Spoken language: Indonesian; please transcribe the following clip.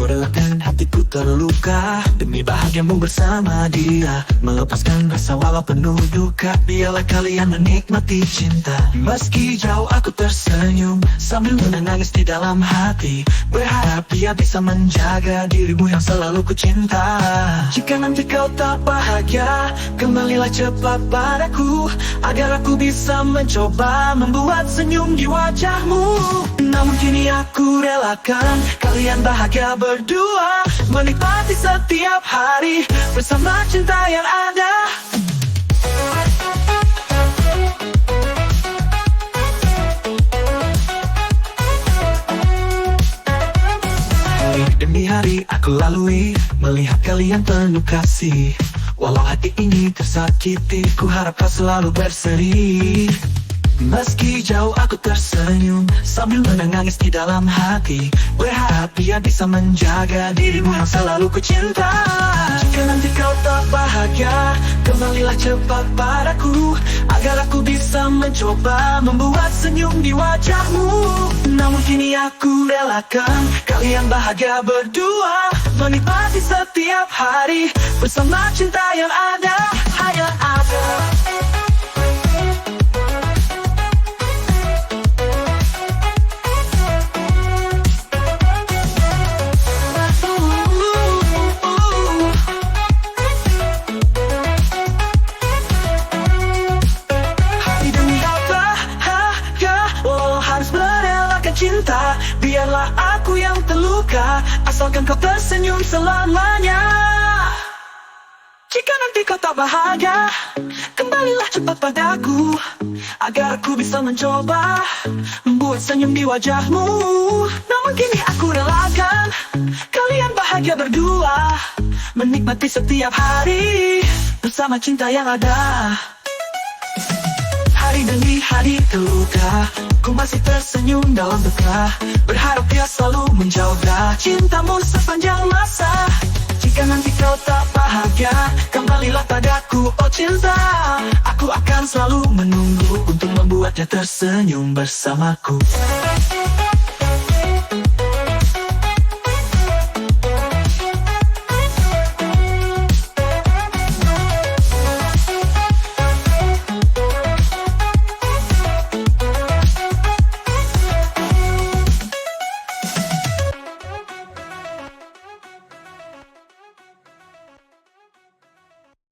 relakan hatiku terluka demi bahagiamu bersama dia. Melepaskan rasa walau penuh duka, biarlah kalian menikmati cinta. Meski jauh aku tersenyum sambil menangis di dalam hati, berharap dia bisa menjaga dirimu yang selalu ku cinta. Jika nanti kau tak bahagia, kembalilah cepat padaku, agar aku bisa mencoba membuat senyum di wajahmu. Namun kini aku relakan kalian bahagia berdua, menikmati setiap hari bersama cinta yang ada. Hari demi hari aku lalui, melihat kalian penuh kasih. Walau hati ini tersakiti, ku harap kau selalu berseri. Meski jauh aku tersenyum sambil menangis di dalam hati, berharap dia bisa menjaga dirimu yang selalu ku cinta. Jika nanti kau tak bahagia, kembalilah cepat padaku, agar aku bisa mencoba membuat senyum di wajahmu. Namun kini aku relakan kalian bahagia berdua, menikmati setiap hari bersama cinta yang ada, hanya ada. Cinta, biarlah aku yang terluka, asalkan kau tersenyum selamanya. Jika nanti kau tak bahagia, kembalilah cepat padaku, agar aku bisa mencoba membuat senyum di wajahmu. Namun kini aku relakan kalian bahagia berdua, menikmati setiap hari bersama cinta yang ada. Hari demi hari terluka, ku masih tersenyum dalam duka, berharap dia selalu menjaga cintamu sepanjang masa. Jika nanti kau tak bahagia, kembalilah padaku, oh cinta. Aku akan selalu menunggu untuk membuatnya tersenyum bersamaku.